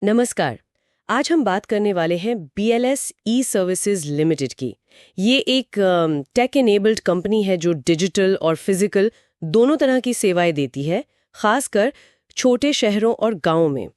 नमस्कार। आज हम बात करने वाले हैं BLS ई सर्विसेज लिमिटेड की। ये एक टेक एनेबल्ड कंपनी है जो डिजिटल और फिजिकल दोनों तरह की सेवाएं देती है, खासकर छोटे शहरों और गांवों में।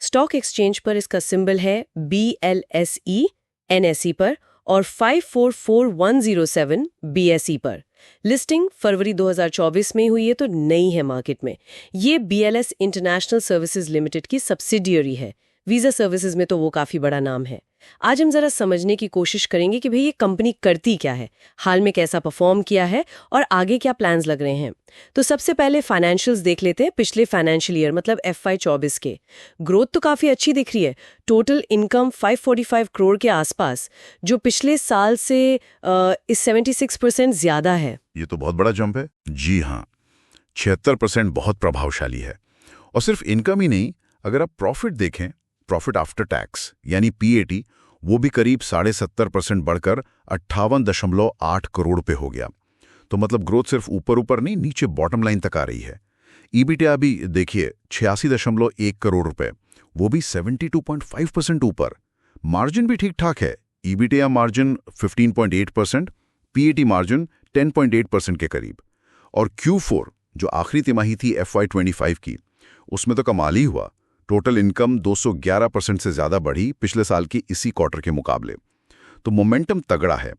स्टॉक एक्सचेंज पर इसका सिंबल है BLSE NSE पर और 544107 BSE पर। लिस्टिंग फरवरी 2024 में हुई है, तो नई है मार्केट में। ये BLS इंटरनेशनल सर्विसेज लिमिटेड की सब्सिडियरी है। वीजा सर्विसेज में तो वो काफी बड़ा नाम है। आज हम जरा समझने की कोशिश करेंगे कि भाई ये कंपनी करती क्या है, हाल में कैसा परफॉर्म किया है और आगे क्या प्लान्स लग रहे हैं। तो सबसे पहले फाइनेंशियल्स देख लेते हैं। पिछले फाइनेंशियल ईयर मतलब FY 24 के ग्रोथ तो काफी अच्छी दिख रही है। टोटल इनकम 545 करोड़ के आसपास, जो पिछले साल से इस 76% ज्यादा है। ये तो बहुत बड़ा जंप है। जी हाँ, 76% बहुत प्रभावशाली है। और सिर्फ इनकम ही नहीं, अगर आप प्रॉफिट देखें, प्रॉफिट आफ्टर टैक्स यानी PAT, वो भी करीब 70.5% बढ़कर 58.8 करोड़ पे हो गया। तो मतलब ग्रोथ सिर्फ ऊपर ऊपर नहीं, नीचे बॉटम लाइन तक आ रही है। EBITDA भी देखिए 86.1 करोड़ रुपए, वो भी 72.5% ऊपर। मार्जिन भी ठीक ठाक है। EBITDA मार्जिन 15.8%, PAT मार्जिन 10.8% के करीब। और Q4 जो आखिरी तिमाही थी FY 25 की, उसमें तो कमाल ही हुआ। टोटल इनकम 211% से ज्यादा बढ़ी पिछले साल की इसी क्वार्टर के मुकाबले। तो मोमेंटम तगड़ा है।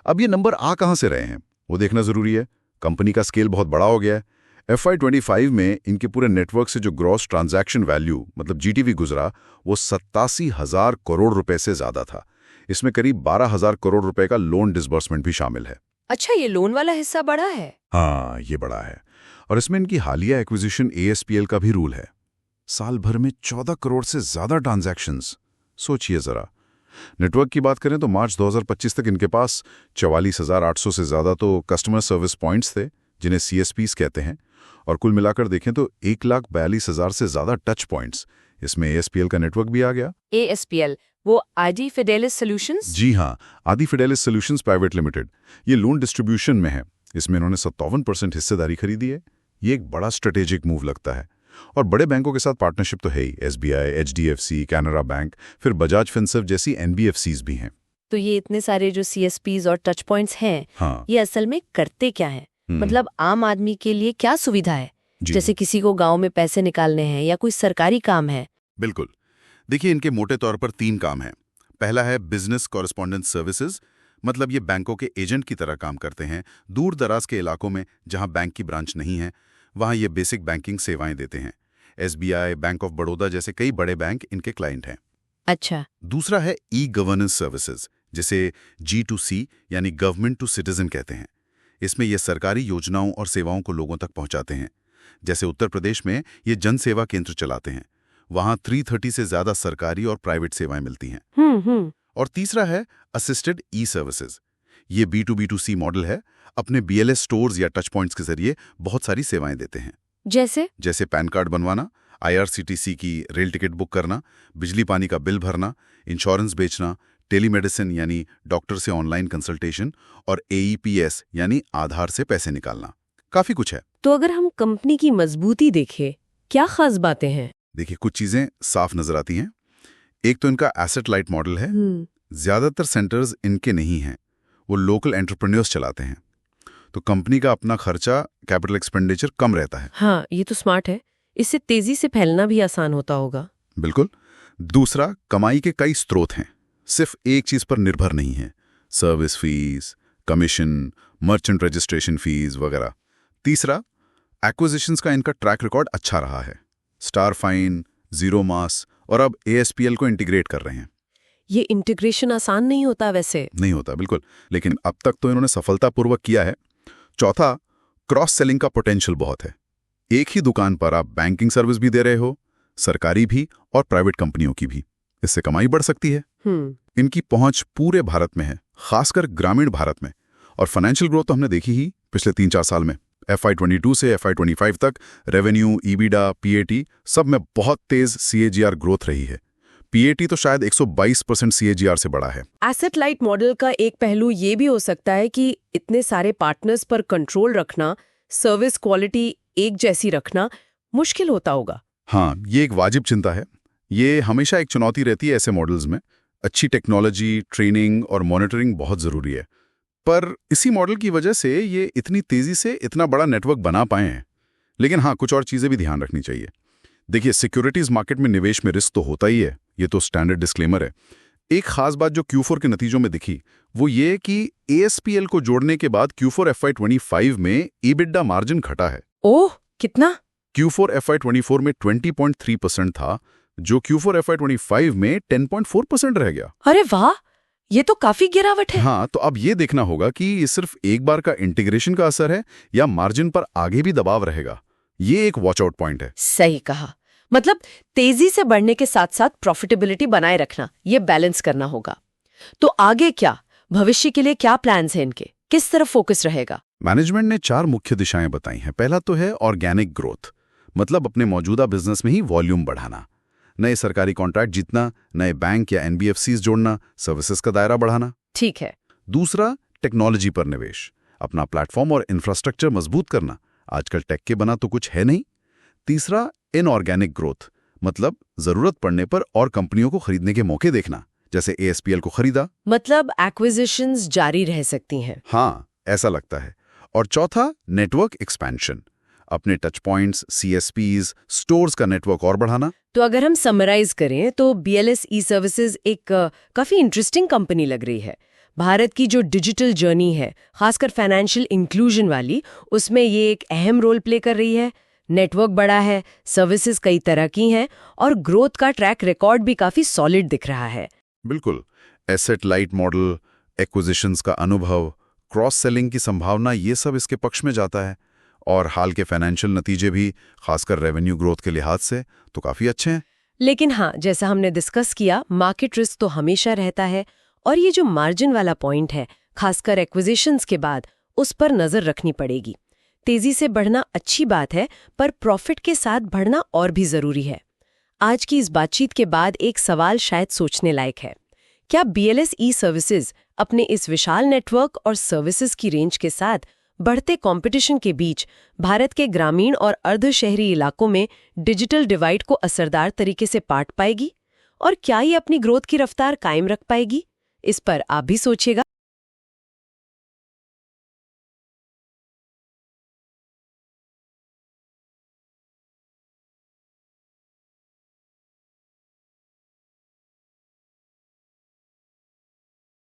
अब ये नंबर आ कहां से रहे हैं वो देखना जरूरी है। कंपनी का स्केल बहुत बड़ा हो गया है। FY 25 में इनके पूरे नेटवर्क से जो ग्रॉस ट्रांजैक्शन वैल्यू मतलब GTV गुजरा, वो 87,000 करोड़ रुपए से ज्यादा था। इसमें करीब 12,000 करोड़ रुपए का लोन डिसबर्समेंट भी शामिल है। अच्छा, ये लोन वाला हिस्सा बड़ा है। हाँ, ये बड़ा है। और इसमें इनकी हालिया एक्विजिशन ASPL का भी रूल है। साल भर में 14 करोड़ से ज्यादा ट्रांजैक्शंस। सोचिए जरा। नेटवर्क की बात करें तो मार्च 2025 तक इनके पास 44,800 से ज्यादा तो कस्टमर सर्विस पॉइंट्स थे, जिन्हें CSPs कहते हैं। और कुल मिलाकर देखें तो 1,42,000 से ज्यादा टच पॉइंट्स। इसमें ASPL का नेटवर्क भी आ गया। ASPL वो आईडी फिडेलिस सॉल्यूशंस? जी हाँ, आदि फिडेलिस सॉल्यूशंस प्राइवेट लिमिटेड। ये लोन डिस्ट्रीब्यूशन में है। इसमें इन्होंने 57% हिस्सेदारी खरीदी है। ये एक बड़ा स्ट्रेटेजिक मूव लगता है। और बड़े बैंकों के साथ पार्टनरशिप तो है ही। SBI, HDFC, कैनरा बैंक, फिर बजाज फिनसर्व जैसी NBFCs भी हैं। तो ये इतने सारे जो CSPs और टच पॉइंट्स हैं, हाँ, ये असल में करते क्या है? मतलब आम आदमी के लिए क्या सुविधा है? जैसे किसी को गांव में पैसे निकालने हैं या कोई सरकारी काम है? बिल्कुल। देखिए, इनके मोटे तौर पर 3 काम हैं। पहला है बिजनेस कॉरेस्पॉन्डेंस सर्विसेज, मतलब ये बैंकों के एजेंट की तरह काम करते हैं। दूर दराज के इलाकों में जहां बैंक की ब्रांच नहीं है, वहां ये बेसिक बैंकिंग सेवाएं देते हैं। SBI, बैंक ऑफ बड़ौदा जैसे कई बड़े बैंक इनके क्लाइंट हैं। अच्छा। दूसरा है E-गवर्नेंस सर्विसेज, जिसे G2C यानी गवर्नमेंट टू सिटीजन कहते हैं। इसमें ये सरकारी योजनाओं और सेवाओं को लोगों तक पहुंचाते हैं। जैसे उत्तर प्रदेश में ये जन सेवा केंद्र चलाते हैं। वहां 330 से ज्यादा सरकारी और प्राइवेट सेवाएं मिलती हैं। और तीसरा है असिस्टेड E-सर्विसेज। ये B2B2C मॉडल है। अपने BLS स्टोर्स या टच पॉइंट्स के जरिए बहुत सारी सेवाएं देते हैं। जैसे पैन कार्ड बनवाना, IRCTC की रेल टिकट बुक करना, बिजली पानी का बिल भरना, इंश्योरेंस बेचना, टेलीमेडिसिन यानी डॉक्टर से ऑनलाइन कंसल्टेशन, और AEPS यानी आधार से पैसे निकालना। काफी कुछ है। तो अगर हम कंपनी की मजबूती देखें, क्या खास बातें हैं? देखिए, कुछ चीजें साफ नजर आती हैं। एक तो इनका एसेट लाइट मॉडल है। ज्यादातर सेंटर्स इनके नहीं हैं, वो लोकल एंटरप्रेन्योर्स चलाते हैं। तो कंपनी का अपना खर्चा, कैपिटल एक्सपेंडिचर कम रहता है। हाँ, ये तो स्मार्ट है। इससे तेजी से फैलना भी आसान होता होगा। बिल्कुल। दूसरा, कमाई के कई स्रोत हैं, सिर्फ एक चीज पर निर्भर नहीं है। Service fees, commission, merchant registration fees वगैरह। तीसरा, एक्विजिशंस का इनका ट्रैक रिकॉर्ड अच्छा रहा है। स्टार फाइन, जीरो मास और अब ASPL को इंटीग्रेट कर रहे हैं। ये इंटीग्रेशन आसान नहीं होता वैसे। नहीं होता, बिल्कुल, लेकिन अब तक तो इन्होंने सफलतापूर्वक किया है। चौथा, क्रॉस सेलिंग का पोटेंशियल बहुत है। एक ही दुकान पर आप बैंकिंग सर्विस भी दे रहे हो, सरकारी भी और प्राइवेट कंपनियों की भी। इससे कमाई बढ़ सकती है। इनकी पहुंच पूरे भारत में है, खासकर ग्रामीण भारत में। और फाइनेंशियल ग्रोथ तो हमने देखी ही पिछले 3-4 साल में। FY 22 से FY 25 तक रेवेन्यू, EBITDA, PAT सब में बहुत तेज CAGR ग्रोथ रही है। PAT तो शायद 122% CAGR से बढ़ा है। एसेट लाइट मॉडल का एक पहलू ये भी हो सकता है कि इतने सारे पार्टनर्स पर कंट्रोल रखना, सर्विस क्वालिटी एक जैसी रखना मुश्किल होता होगा। हाँ, ये एक वाजिब चिंता है। ये हमेशा एक चुनौती रहती है ऐसे मॉडल्स में। अच्छी टेक्नोलॉजी, ट्रेनिंग और मॉनिटरिंग बहुत ज़रूरी है। पर इसी मॉडल की वजह से ये इतनी तेज़ी से इतना बड़ा नेटवर्क बना पाए हैं। लेकिन हाँ, कुछ और चीज़ें भी ध्यान रखनी चाहिए। देखिए, सिक्योरिटीज़ मार्केट में निवेश में रिस्क तो होता ही है, ये तो स्टैंडर्ड डिस्क्लेमर है। एक खास बात जो Q4 के नतीजों में दिखी वो ये कि ASPL को जोड़ने के बाद Q4 FY25 में EBITDA मार्जिन घटा है। ओह, कितना? Q4 FY24 में 20.3% था, जो Q4 FY25 में 10.4% रह गया। अरे वाह, ये तो काफी गिरावट है। हाँ, तो अब ये देखना होगा कि ये सिर्फ एक बार का इंटीग्रेशन का असर है या मार्जिन पर आगे भी दबाव रहेगा। ये एक वॉच आउट पॉइंट है। सही कहा। मतलब तेजी से बढ़ने के साथ साथ प्रॉफिटेबिलिटी बनाए रखना, ये बैलेंस करना होगा। तो आगे क्या? भविष्य के लिए क्या प्लान्स हैं इनके? किस तरफ फोकस रहेगा? मैनेजमेंट ने 4 मुख्य दिशाएं बताई हैं। पहला तो है ऑर्गेनिक ग्रोथ, मतलब अपने मौजूदा बिजनेस में ही वॉल्यूम बढ़ाना, नए सरकारी कॉन्ट्रैक्ट जीतना, नए बैंक या NBFCs जोड़ना, सर्विसेज का दायरा बढ़ाना। ठीक है। दूसरा, टेक्नोलॉजी पर निवेश, अपना प्लेटफॉर्म और इंफ्रास्ट्रक्चर मजबूत करना। आजकल टेक के बना तो कुछ है नहीं। तीसरा, इनऑर्गेनिक ग्रोथ, मतलब जरूरत पड़ने पर और कंपनियों को खरीदने के मौके देखना, जैसे ASPL को खरीदा। मतलब एक्विजिशंस जारी रह सकती हैं। हाँ, ऐसा लगता है। और चौथा, नेटवर्क एक्सपेंशन, अपने टच पॉइंट्स, CSPs, स्टोर्स का नेटवर्क और बढ़ाना। तो अगर हम समराइज करें तो BLS ई-सर्विसेज एक काफी इंटरेस्टिंग कंपनी लग रही है। भारत की जो डिजिटल जर्नी है, खासकर फाइनेंशियल इंक्लूजन वाली, उसमें ये एक अहम रोल प्ले कर रही है। नेटवर्क बड़ा है, सर्विसेज कई तरह की हैं और ग्रोथ का ट्रैक रिकॉर्ड भी काफी सॉलिड दिख रहा है। बिल्कुल। एसेट लाइट मॉडल, एक्विजिशंस का अनुभव, क्रॉस सेलिंग की संभावना, ये सब इसके पक्ष में जाता है। और हाल के फाइनेंशियल नतीजे भी, खासकर रेवेन्यू ग्रोथ के लिहाज से, तो काफी अच्छे हैं। लेकिन हाँ, जैसा हमने डिस्कस किया, मार्केट रिस्क तो हमेशा रहता है और ये जो मार्जिन वाला पॉइंट है, खासकर एक्विजिशंस के बाद, उस पर नजर रखनी पड़ेगी। तेजी से बढ़ना अच्छी बात है, पर प्रॉफिट के साथ बढ़ना और भी जरूरी है। आज की इस बातचीत के बाद एक सवाल शायद सोचने लायक है। क्या BLS ई-सर्विसेज अपने इस विशाल नेटवर्क और सर्विसेज की रेंज के साथ बढ़ते कंपटीशन के बीच भारत के ग्रामीण और अर्ध शहरी इलाकों में डिजिटल डिवाइड को असरदार तरीके से पाट पाएगी? और क्या ये अपनी ग्रोथ की रफ्तार कायम रख पाएगी? इस पर आप भी सोचिएगा।